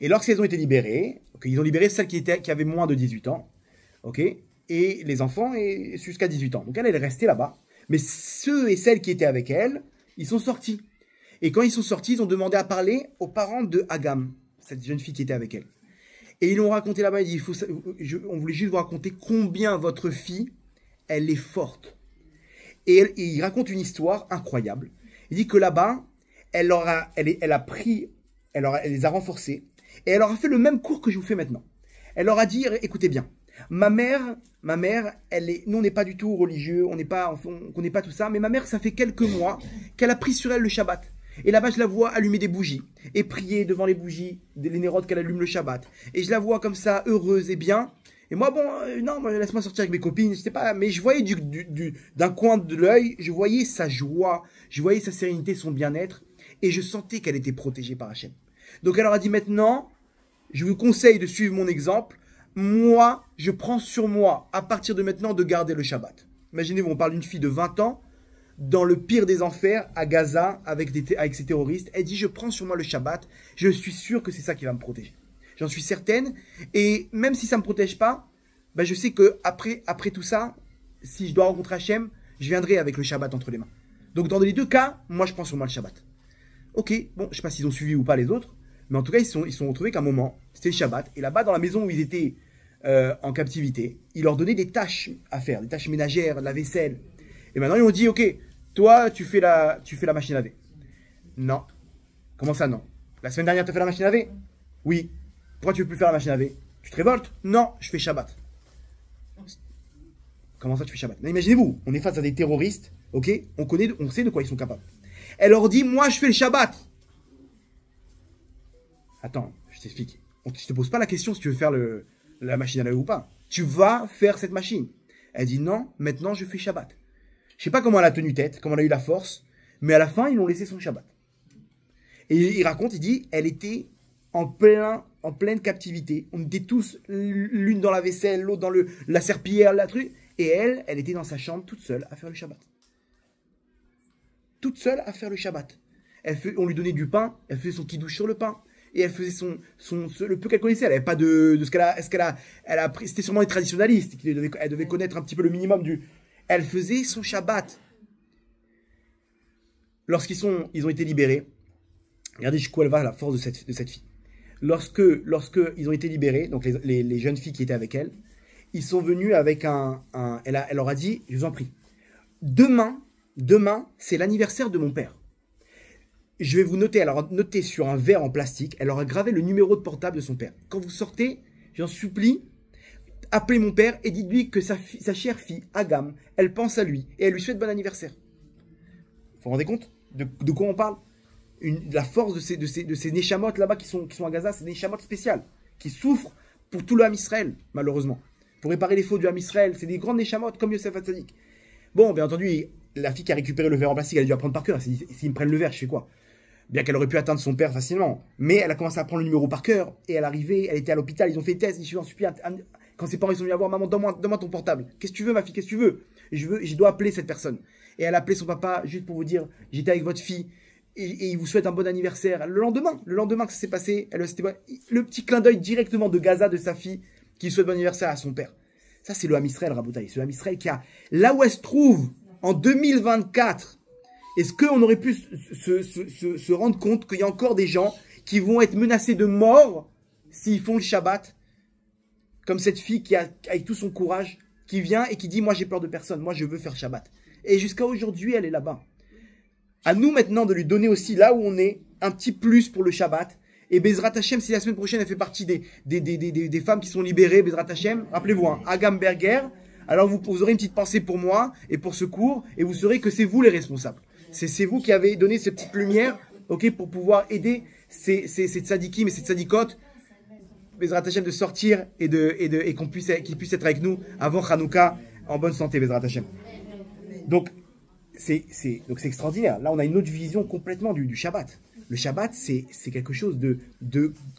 Et lorsqu'elles ont été libérées, ils ont libéré celles qui avaient moins de 18 ans, ok, et les enfants jusqu'à 18 ans. Donc elle est restée là-bas. Mais ceux et celles qui étaient avec elle, ils sont sortis. Et quand ils sont sortis, ils ont demandé à parler aux parents de Agam, cette jeune fille qui était avec elle. Et ils l'ont raconté là-bas, ils disent, on voulait juste vous raconter combien votre fille, elle est forte. Et il raconte une histoire incroyable. Il dit que là-bas, elle les a renforcés. Et elle leur a fait le même cours que je vous fais maintenant. Elle leur a dit, écoutez bien, ma mère, nous on n'est pas du tout religieux, on connaît pas tout ça, mais ma mère, ça fait quelques mois qu'elle a pris sur elle le Shabbat. Et là-bas, je la vois allumer des bougies et prier devant les bougies, les nérodes qu'elle allume le Shabbat. Et je la vois comme ça, heureuse et bien. Et moi, bon, non, laisse-moi sortir avec mes copines, je sais pas, mais je voyais d'un coin de l'œil, je voyais sa joie, je voyais sa sérénité, son bien-être, et je sentais qu'elle était protégée par Hachem. Donc elle leur a dit maintenant, je vous conseille de suivre mon exemple, moi, je prends sur moi, à partir de maintenant, de garder le Shabbat. Imaginez-vous, on parle d'une fille de 20 ans, dans le pire des enfers, à Gaza, avec ces terroristes. Elle dit, je prends sur moi le Shabbat, je suis sûr que c'est ça qui va me protéger. J'en suis certaine, et même si ça ne me protège pas, ben je sais que après tout ça, si je dois rencontrer Hachem, je viendrai avec le Shabbat entre les mains. Donc dans les deux cas, moi je prends sur moi le Shabbat. Ok, bon, je ne sais pas s'ils ont suivi ou pas les autres, mais en tout cas, ils se sont retrouvés qu'à un moment, c'était le Shabbat, et là-bas, dans la maison où ils étaient en captivité, ils leur donnaient des tâches à faire, des tâches ménagères, la vaisselle. Et maintenant, ils ont dit, ok, toi, tu fais la machine à laver. Non. Comment ça, non? La semaine dernière, tu as fait la machine à laver? Oui. Pourquoi tu veux plus faire la machine à laver? Tu te révoltes? Non, je fais Shabbat. Comment ça, tu fais Shabbat? Mais imaginez-vous, on est face à des terroristes, ok? On sait de quoi ils sont capables. Elle leur dit, moi, je fais le Shabbat. Attends, je t'explique. On ne te pose pas la question si tu veux faire la machine à laver ou pas. Tu vas faire cette machine. Elle dit, non, maintenant, je fais Shabbat. Je sais pas comment elle a tenu tête, comment elle a eu la force, mais à la fin, ils l'ont laissé son Shabbat. Et il raconte, il dit, elle était en pleine captivité. On était tous, l'une dans la vaisselle, l'autre dans la serpillière, la truc. Et elle était dans sa chambre toute seule à faire le Shabbat. Toute seule à faire le Shabbat. On lui donnait du pain, elle faisait son kidouche sur le pain. Et elle faisait le peu qu'elle connaissait. Elle n'avait pas de ce qu'elle a appris. C'était sûrement les traditionnalistes. Elle devait connaître un petit peu le minimum du... Elle faisait son Shabbat. Lorsqu'ils ont été libérés, regardez jusqu'où elle va, la force de cette fille. Lorsque ils ont été libérés, donc les jeunes filles qui étaient avec elle, ils sont venus avec elle leur a dit, je vous en prie, demain, c'est l'anniversaire de mon père. Je vais vous noter, alors notez sur un verre en plastique, elle leur a gravé le numéro de portable de son père. Quand vous sortez, j'en supplie, appelez mon père et dites-lui que sa chère fille, Agam, elle pense à lui et elle lui souhaite bon anniversaire. Vous vous rendez compte de quoi on parle? La force de ces Neshamot là-bas qui sont à Gaza, c'est des Neshamot spéciales, qui souffrent pour tout le Ham Israël, malheureusement. Pour réparer les fautes du Ham Israël, c'est des grandes Neshamot comme Yosef Hatzadik. Bon, bien entendu, la fille qui a récupéré le verre en plastique, elle a dû apprendre par cœur. S'ils me prennent le verre, je fais quoi? Bien qu'elle aurait pu atteindre son père facilement. Mais elle a commencé à prendre le numéro par cœur. Et elle arrivait, elle était à l'hôpital, ils ont fait test. Je suis quand ses parents ils sont venus la voir, maman, donne-moi ton portable. Qu'est-ce que tu veux, ma fille? Qu'est-ce que tu veux? Je dois appeler cette personne. Et elle a appelé son papa, juste pour vous dire, j'étais avec votre fille. Et il vous souhaite un bon anniversaire. Le lendemain que ça s'est passé, le petit clin d'œil directement de Gaza, de sa fille, qui souhaite bon anniversaire à son père. Ça, c'est le Ham Israël, Rabotaï. C'est le Ham Israël qui a, là où elle se trouve, en 2024, est-ce qu'on aurait pu se rendre compte qu'il y a encore des gens qui vont être menacés de mort s'ils font le Shabbat? Comme cette fille qui a, avec tout son courage, qui vient et qui dit, moi j'ai peur de personne, moi je veux faire Shabbat. Et jusqu'à aujourd'hui, elle est là-bas. À nous maintenant de lui donner aussi, là où on est, un petit plus pour le Shabbat. Et Bezrat Hashem, si la semaine prochaine elle fait partie des femmes qui sont libérées, Bezrat Hashem, rappelez-vous, hein, Agam Berger, alors vous aurez une petite pensée pour moi et pour ce cours, et vous saurez que c'est vous les responsables. C'est vous qui avez donné cette petite lumière, ok, pour pouvoir aider ces tzadikim et ces tzadikot, Bezrat Hashem, de sortir et qu'ils puissent être avec nous avant Hanouka en bonne santé, Bezrat Hashem. Donc c'est extraordinaire. Là, on a une autre vision complètement du Shabbat. Le Shabbat, c'est quelque chose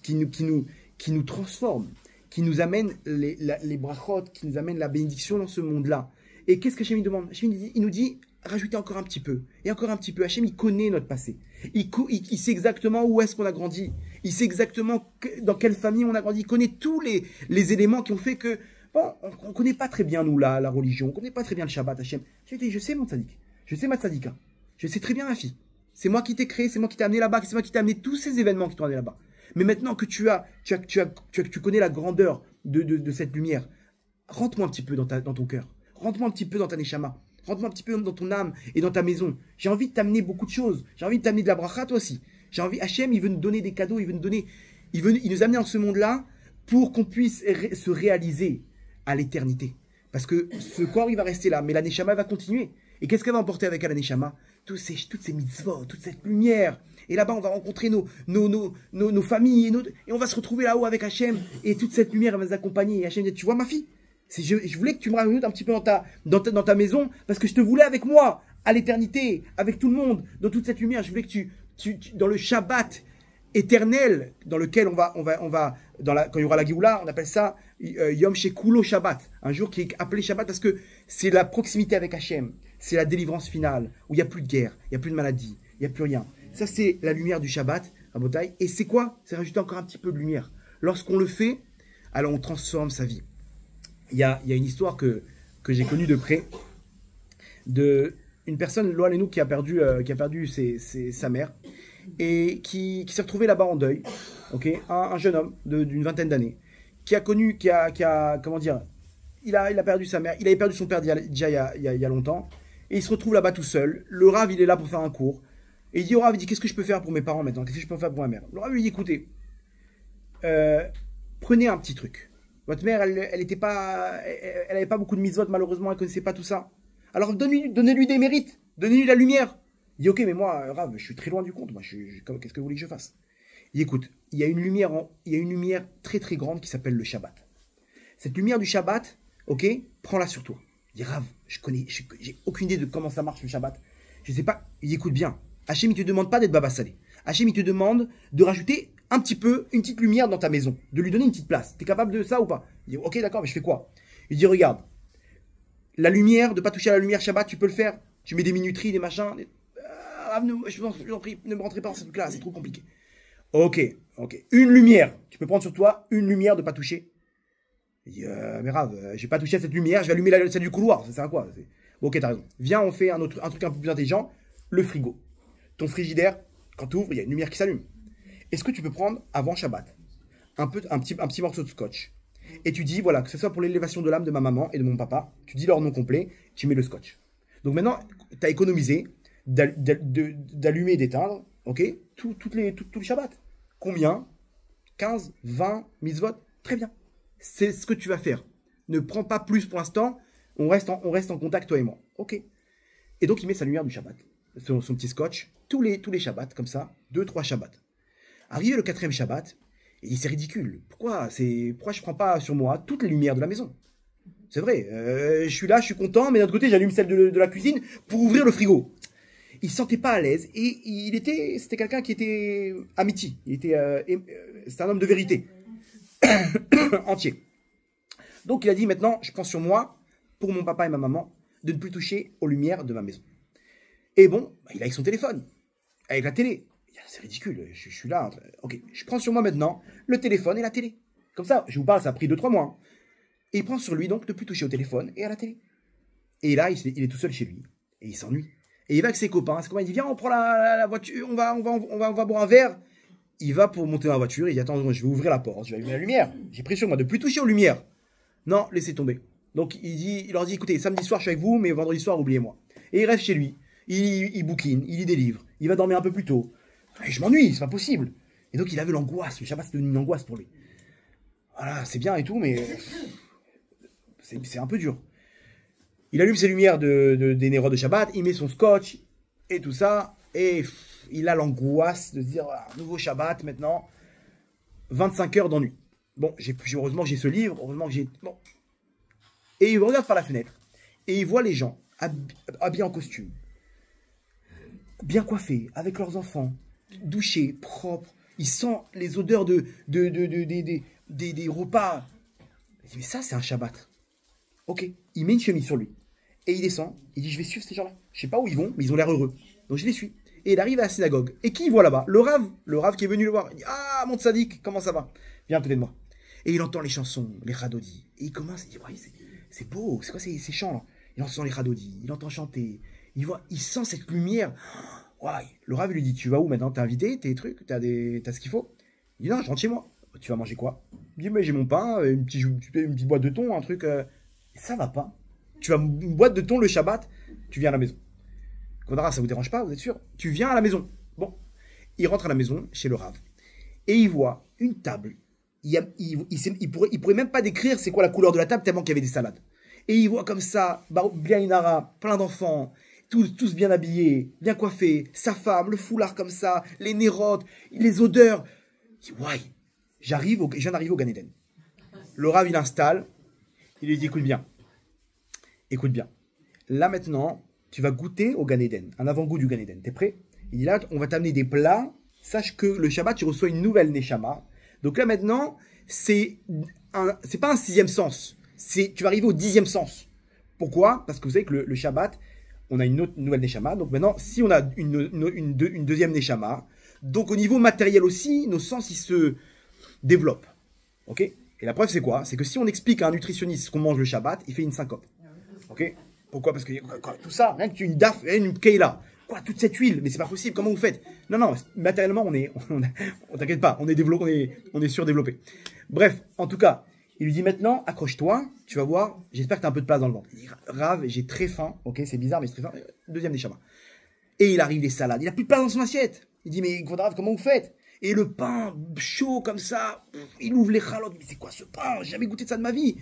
qui nous transforme, qui nous amène les brachot, qui nous amène la bénédiction dans ce monde-là. Et qu'est-ce que Hachem demande? Hachem, il nous dit, rajoutez encore un petit peu, et encore un petit peu. Hachem, il connaît notre passé. Il sait exactement où est-ce qu'on a grandi. Il sait exactement dans quelle famille on a grandi. Il connaît tous les éléments qui ont fait que, bon, on ne connaît pas très bien, nous, la religion. On ne connaît pas très bien le Shabbat, Hachem. Je sais, mon tzadik. Je sais ma tzadika. Je sais très bien ma fille. C'est moi qui t'ai créé, c'est moi qui t'ai amené là-bas, c'est moi qui t'ai amené tous ces événements qui t'ont amené là-bas. Mais maintenant que tu connais la grandeur de cette lumière, rentre-moi un petit peu dans ton cœur. Rentre-moi un petit peu dans ta neshama. Rentre-moi un petit peu dans ton âme et dans ta maison. J'ai envie de t'amener beaucoup de choses. J'ai envie de t'amener de la bracha, toi aussi. Hachem, il veut nous donner des cadeaux, il nous amener dans ce monde-là pour qu'on puisse se réaliser à l'éternité. Parce que ce corps, il va rester là, mais la neshama va continuer. Et qu'est-ce qu'elle va emporter avec elle, la Neshama? Toutes ces mitzvot, toute cette lumière. Et là-bas, on va rencontrer nos familles, et on va se retrouver là-haut avec Hachem. Et toute cette lumière, elle va nous accompagner. Et Hachem dit, tu vois ma fille, je voulais que tu me rajoutes un petit peu dans ta maison, parce que je te voulais avec moi, à l'éternité, avec tout le monde, dans toute cette lumière. Je voulais que tu dans le Shabbat éternel, dans lequel quand il y aura la Géoula, on appelle ça Yom Shekulo Shabbat, un jour qui est appelé Shabbat parce que c'est la proximité avec Hachem, c'est la délivrance finale, où il n'y a plus de guerre, il n'y a plus de maladie, il n'y a plus rien. Ça, c'est la lumière du Shabbat, Rabotai. Et c'est quoi? C'est rajouter encore un petit peu de lumière. Lorsqu'on le fait, alors on transforme sa vie. Il y a une histoire que j'ai connue de près, une personne, loin nous, qui a perdu sa mère, et qui s'est retrouvé là-bas en deuil, okay, un jeune homme d'une vingtaine d'années, qui a comment dire, il a perdu sa mère, il avait perdu son père déjà il y a longtemps, et il se retrouve là-bas tout seul. Le Rav, il est là pour faire un cours, et il dit au Rav, qu'est-ce que je peux faire pour mes parents maintenant, qu'est-ce que je peux faire pour ma mère? Le Rav lui dit, écoutez, prenez un petit truc. Votre mère, elle avait pas beaucoup de mitzvot, malheureusement, elle connaissait pas tout ça. Alors donnez-lui des mérites, donnez-lui la lumière. Il dit, ok, mais moi, Rav, je suis très loin du compte. Moi, qu'est-ce que vous voulez que je fasse? Il dit, écoute, il y a une lumière très très grande qui s'appelle le Shabbat. Cette lumière du Shabbat, ok, prends-la sur toi. Il dit, Rav, j'ai aucune idée de comment ça marche le Shabbat. Je sais pas. Il dit, écoute bien. Hachem, il te demande pas d'être Baba Salé. Hachem, il te demande de rajouter un petit peu, une petite lumière dans ta maison, de lui donner une petite place. T'es capable de ça ou pas? Il dit, ok, d'accord, mais je fais quoi? Il dit, regarde, la lumière, de pas toucher à la lumière Shabbat, tu peux le faire. Tu mets des minuteries, des machins. Je vous en prie, ne me rentrez pas dans cette classe, c'est trop compliqué. Ok. Une lumière. Tu peux prendre sur toi une lumière de pas toucher. Il dit, mais Rav, j'ai pas touché à cette lumière, je vais allumer celle du couloir. Ça sert à quoi? Ok, t'as raison. Viens, on fait un truc un peu plus intelligent. Le frigo. Ton frigidaire, quand tu ouvres, il y a une lumière qui s'allume. Est-ce que tu peux prendre, avant Shabbat, un petit morceau de scotch, et tu dis, voilà, que ce soit pour l'élévation de l'âme de ma maman et de mon papa, tu dis leur nom complet, tu mets le scotch. Donc maintenant, tu as économisé d'allumer et d'éteindre, ok, tous les Shabbats. Combien? 15, 20 mitzvot? Très bien. C'est ce que tu vas faire. Ne prends pas plus pour l'instant, on reste en contact, toi et moi. Ok. Et donc, il met sa lumière du Shabbat, son petit scotch, tous les Shabbats, comme ça, 2-3 Shabbats. Arrivé le 4e Shabbat, il dit, c'est ridicule. Pourquoi je prends pas sur moi toutes les lumières de la maison? C'est vrai, je suis là, je suis content, mais d'un autre côté, j'allume celle de la cuisine pour ouvrir le frigo. Il se sentait pas à l'aise et c'était quelqu'un qui était amitié. C'était un homme de vérité. Entier. Donc il a dit, maintenant, je prends sur moi, pour mon papa et ma maman, de ne plus toucher aux lumières de ma maison. Et bon, il a avec son téléphone, avec la télé. C'est ridicule, je suis là. Ok, je prends sur moi maintenant le téléphone et la télé. Comme ça, je vous parle, ça a pris 2-3 mois. Hein. Et il prend sur lui donc de ne plus toucher au téléphone et à la télé. Et là, il est tout seul chez lui. Et il s'ennuie. Et il va avec ses copains. Il dit, viens, on prend la voiture, on va boire un verre. Il va pour monter dans la voiture. Il dit, attends, je vais ouvrir la porte, je vais allumer la lumière. J'ai pris sur moi de ne plus toucher aux lumières. Non, laissez tomber. Donc il leur dit, écoutez, samedi soir, je suis avec vous, mais vendredi soir, oubliez-moi. Et il reste chez lui. Il bouquine, il lit des livres. Il va dormir un peu plus tôt. Et je m'ennuie, c'est pas possible. Et donc il avait l'angoisse. Le Shabbat, c'est devenu une angoisse pour lui. Voilà, c'est bien et tout, mais c'est un peu dur. Il allume ses lumières des Nérodes de Shabbat, il met son scotch et tout ça, et il a l'angoisse de se dire, nouveau Shabbat maintenant, 25 heures d'ennui. Bon, heureusement que j'ai ce livre, heureusement que j'ai... Bon. Et il regarde par la fenêtre, et il voit les gens habillés en costume, bien coiffés, avec leurs enfants, douchés, propres. Il sent les odeurs des repas. Il dit, mais ça, c'est un Shabbat. Ok, il met une chemise sur lui. Et il descend, il dit, je vais suivre ces gens-là. Je sais pas où ils vont, mais ils ont l'air heureux. Donc je les suis. Et il arrive à la synagogue. Et qui il voit là-bas? Le Rav qui est venu le voir. Il dit, ah, mon tzaddik, comment ça va? Viens à côté de moi. Et il entend les chansons, les radodis. Et il commence, il dit, ouais, c'est beau, c'est quoi ces chants-là? Il entend les radodis, il entend chanter. Il sent cette lumière. Ouais. Le Rav lui dit, tu vas où maintenant? T'es invité? T'as des trucs? T'as ce qu'il faut? Il dit, non, je rentre chez moi. Tu vas manger quoi? Il dit, mais j'ai mon pain, une petite boîte de thon, un truc. Ça va pas. Tu vas une boîte de thon le Shabbat, tu viens à la maison. Kondara, ça vous dérange pas, vous êtes sûr? Tu viens à la maison. Bon. Il rentre à la maison, chez le Rav. Et il voit une table. Il pourrait même pas décrire c'est quoi la couleur de la table, tellement qu'il y avait des salades. Et il voit comme ça, Blialinara, plein d'enfants. tous bien habillés, bien coiffés, sa femme, le foulard comme ça, les nérodes, les odeurs. Il dit, ouais, je viens d'arriver au Gan Eden. Le Rav, il installe, il lui dit, écoute bien. Là maintenant, tu vas goûter au Gan Eden, un avant-goût du Gan Eden. T'es prêt? Il dit là, on va t'amener des plats. Sache que le Shabbat, tu reçois une nouvelle Neshama. Donc là maintenant, c'est pas un 6e sens. Tu vas arriver au 10e sens. Pourquoi? Parce que vous savez que le Shabbat, on a une nouvelle Neshama. Donc maintenant, si on a une deuxième Neshama, donc au niveau matériel aussi, nos sens, ils se développent. Ok? Et la preuve, c'est quoi? C'est que si on explique à un nutritionniste ce qu'on mange le Shabbat, il fait une syncope. Ok? Pourquoi? Parce que tout ça, rien que une daf, une keila, quoi, toute cette huile, mais c'est pas possible, comment vous faites? Non, matériellement, on t'inquiète pas, on est surdéveloppé. Bref, en tout cas, il lui dit maintenant, accroche-toi, tu vas voir, j'espère que tu as un peu de place dans le ventre. Il dit, Rav, j'ai très faim, ok, c'est bizarre, mais j'ai très faim, deuxième Neshama. Et il arrive les salades, il a plus de place dans son assiette. Il dit, mais Rav, comment vous faites? Et le pain chaud comme ça, il ouvre les chalotes, mais c'est quoi ce pain? J'ai jamais goûté de ça de ma vie.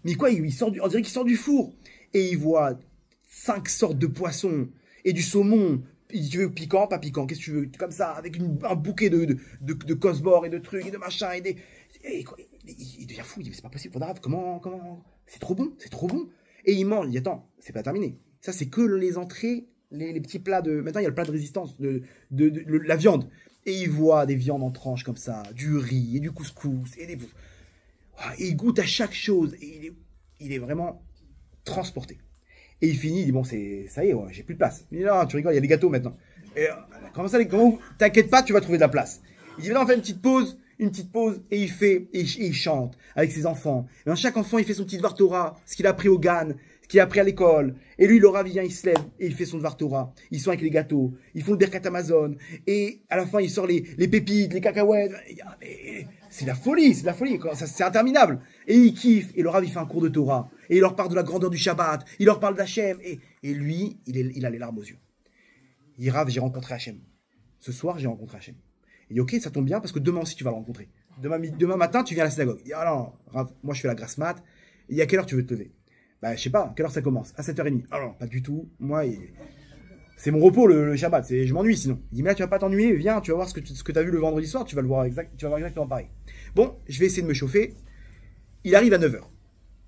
Mais quoi, on dirait qu'il sort du four. Et il voit 5 sortes de poissons et du saumon. Il dit, tu veux piquant, pas piquant, qu'est-ce que tu veux? Comme ça, avec un bouquet de cosbor et de trucs et de machins. Il devient fou, il dit, mais c'est pas possible, comment? C'est trop bon. Et il mange, il dit, attends, c'est pas terminé. Ça, c'est que les entrées, les petits plats de... Maintenant, il y a le plat de résistance, la viande. Et il voit des viandes en tranches comme ça, du riz et du couscous. Et il goûte à chaque chose. Et il est vraiment transporté. Et il finit, il dit, bon, ça y est, ouais, j'ai plus de place. Il dit, non, tu rigoles, il y a des gâteaux maintenant. Et t'inquiète pas, tu vas trouver de la place. Il dit, maintenant, on fait une petite pause, et il chante avec ses enfants. Et dans chaque enfant, il fait son petit Dvar Torah, ce qu'il a appris au Gan, ce qu'il a appris à l'école. Et lui, le Rav vient, il se lève, et il fait son Dvar Torah. Ils sont avec les gâteaux, ils font le Birkat Amazon, et à la fin, il sort les pépites, les cacahuètes. C'est la folie, c'est interminable. Et il kiffe, et le Rav, il fait un cours de Torah. Et il leur parle de la grandeur du Shabbat, il leur parle d'Hachem, et lui, il a les larmes aux yeux. Il dit, Rav, j'ai rencontré Hachem. Ce soir, j'ai rencontré Hachem. Il dit, ok, ça tombe bien, parce que demain aussi, tu vas le rencontrer. Demain matin, tu viens à la synagogue. Il dit, ah non, Rav, moi, je fais la grasse mat. Il dit, à quelle heure tu veux te lever? Bah, je sais pas, à quelle heure ça commence? À 7h30. Ah non, pas du tout. Moi, c'est mon repos, le Shabbat. Je m'ennuie sinon. Il dit, mais là, tu vas pas t'ennuyer, viens, tu vas voir ce que tu as vu le vendredi soir, tu vas voir exactement pareil. Bon, je vais essayer de me chauffer. Il arrive à 9h.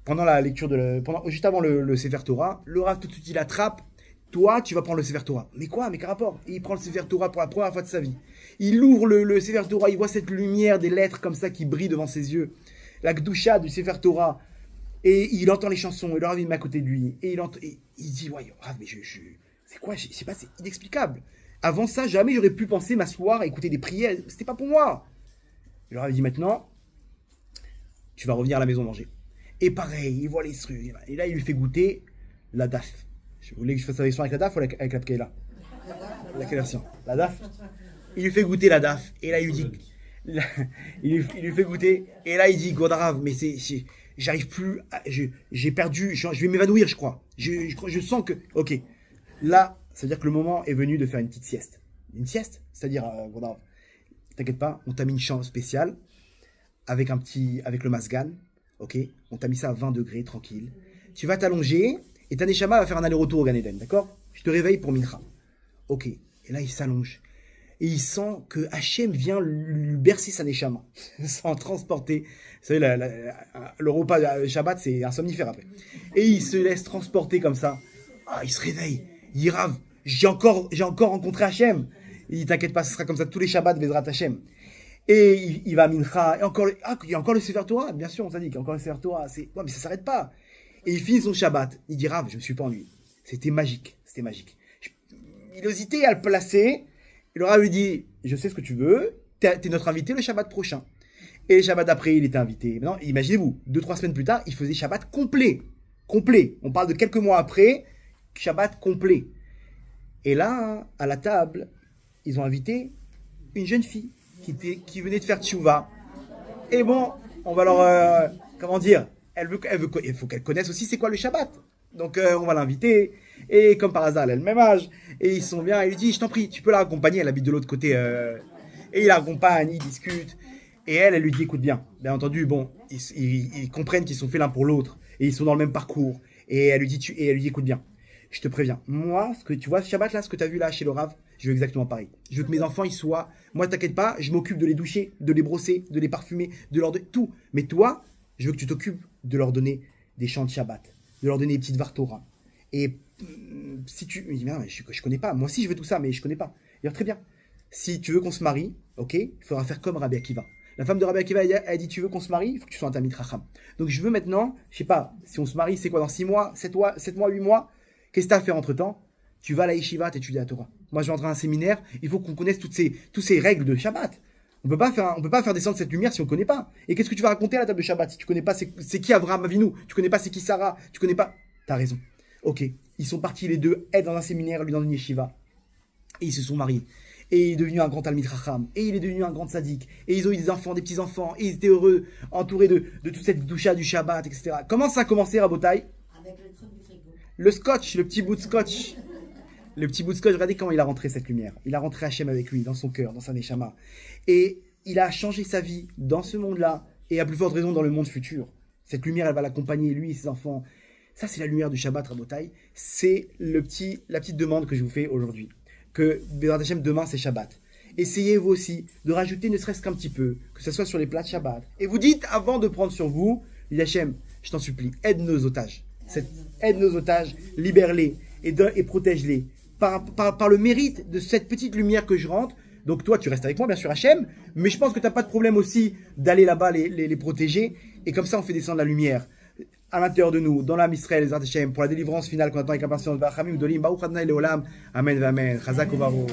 Pendant la lecture juste avant le Sefer Torah, le Rav tout de suite il attrape. Toi, tu vas prendre le Sefer Torah. Mais quoi? Mais quel rapport? Et il prend le Sefer Torah pour la première fois de sa vie. Il ouvre le Sefer Torah, il voit cette lumière des lettres comme ça qui brille devant ses yeux. La Gdusha du Sefer Torah. Et il entend les chansons. Et le Rav il met à côté de lui. Et il dit, ouais, Rav, mais c'est quoi? Je sais pas, c'est inexplicable. Avant ça, jamais j'aurais pu penser m'asseoir à écouter des prières. C'était pas pour moi. Et le Rav dit, maintenant, tu vas revenir à la maison manger. Et pareil, il voit les trucs. Et là, il lui fait goûter la daf. Vous voulez que je fasse la version avec la daf ou avec la pkeila? Laquelle version? La daf. Il lui fait goûter la daf. Et là, il lui dit... il lui fait goûter. Et là, il dit, Godarav, mais j'arrive plus... J'ai perdu... Je vais m'évanouir, je crois. Je sens que... Ok. Là, ça veut dire que le moment est venu de faire une petite sieste. Une sieste? C'est-à-dire, Godarav, t'inquiète pas, on t'a mis une chambre spéciale avec le masgan. Ok, on t'a mis ça à 20 degrés, tranquille. Tu vas t'allonger et ta Neshama va faire un aller-retour au Gan Eden, d'accord? Je te réveille pour Mincha. Ok, et là il s'allonge. Et il sent que Hachem vient lui bercer sa Neshama, sans transporter. Vous savez, le repas Shabbat, c'est un somnifère après. Et il se laisse transporter comme ça. Ah, il se réveille. Il dit, Rav, j'ai encore rencontré Hachem. Il dit, t'inquiète pas, ce sera comme ça tous les Shabbats, Bezrat Hachem. Et il va à Mincha, et il y a encore le Sefer Torah, bien sûr, on t'a dit qu'il y a encore le Sefer Torah, ouais, mais ça s'arrête pas. Et il finit son Shabbat, il dit, Rav, je me suis pas ennuyé. C'était magique. Il hésitait à le placer, et le Rav lui dit, je sais ce que tu veux, t'es notre invité le Shabbat prochain. Et le Shabbat d'après, il était invité. Maintenant, imaginez-vous, 2-3 semaines plus tard, il faisait Shabbat complet. On parle de quelques mois après, Shabbat complet. Et là, à la table, ils ont invité une jeune fille qui venait de faire tchouva. Et bon, on va leur... comment dire? Il faut qu'elle connaisse aussi c'est quoi le Shabbat. Donc on va l'inviter. Et comme par hasard, elle a le même âge. Et ils sont bien. Il lui dit, je t'en prie, tu peux la raccompagner. Elle habite de l'autre côté. Et il la raccompagne, ils discutent. Et elle lui dit, écoute bien. Bien entendu, bon, ils comprennent qu'ils sont faits l'un pour l'autre. Et ils sont dans le même parcours. Et elle lui dit, écoute bien. je te préviens. Moi, ce que tu vois, ce Shabbat là, ce que tu as vu là chez le Rav, je veux exactement pareil. Je veux que mes enfants, ils soient. Moi, t'inquiète pas, je m'occupe de les doucher, de les brosser, de les parfumer, de leur donner tout. Mais toi, je veux que tu t'occupes de leur donner des chants de Shabbat, de leur donner des petites Vartora. Et si tu. Il dit, mais non, mais je connais pas. Moi aussi, je veux tout ça, mais je connais pas. Alors, très bien. Si tu veux qu'on se marie, ok, il faudra faire comme Rabbi Akiva. La femme de Rabbi Akiva, elle a dit, tu veux qu'on se marie, il faut que tu sois un Talmid Chacham. Donc, je veux maintenant, je sais pas, si on se marie, c'est quoi, dans 6 mois, 7 mois, 8 mois, qu'est-ce que tu as à faire entre temps? Tu vas à la yeshiva, tu étudies la Torah. Moi, je vais entrer à un séminaire, il faut qu'on connaisse toutes ces règles de Shabbat. On peut pas faire descendre cette lumière si on ne connaît pas. Et qu'est-ce que tu vas raconter à la table de Shabbat si tu connais pas c'est qui Avraham Avinu, tu connais pas c'est qui Sarah, tu connais pas. T'as raison. Ok, ils sont partis les deux, elle dans un séminaire, lui dans une yeshiva. Et ils se sont mariés. Et il est devenu un grand Talmid Chacham. Et il est devenu un grand tzaddik. Et ils ont eu des enfants, des petits-enfants. Et ils étaient heureux, entourés de toute cette doucha du Shabbat, etc. Comment ça a commencé, Rabotai? Avec le truc du frigo. Le scotch, le petit bout de scotch. Le petit bout de scotch, regardez comment il a rentré cette lumière. Il a rentré Hachem avec lui, dans son cœur, dans sa neshama. Et il a changé sa vie dans ce monde-là, et à plus forte raison dans le monde futur. Cette lumière, elle va l'accompagner, lui et ses enfants. Ça, c'est la lumière du Shabbat, Rabotai. C'est la petite demande que je vous fais aujourd'hui. Que Bezrat Hashem, demain, c'est Shabbat. Essayez vous aussi de rajouter ne serait-ce qu'un petit peu, que ce soit sur les plats de Shabbat. Et vous dites, avant de prendre sur vous, Hashem, je t'en supplie, aide nos otages. Aide nos otages, libère-les et protège-les. Par le mérite de cette petite lumière que je rentre. Donc toi, tu restes avec moi, bien sûr, Hachem, mais je pense que tu n'as pas de problème aussi d'aller là-bas les protéger. Et comme ça, on fait descendre la lumière à l'intérieur de nous, dans l'âme Israël, Bezrat Hashem, pour la délivrance finale qu'on attend avec impatience. Amen, amen. Chazak u'baruch.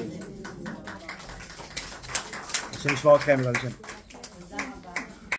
Hashem yishmor atrem, Bezrat Hashem.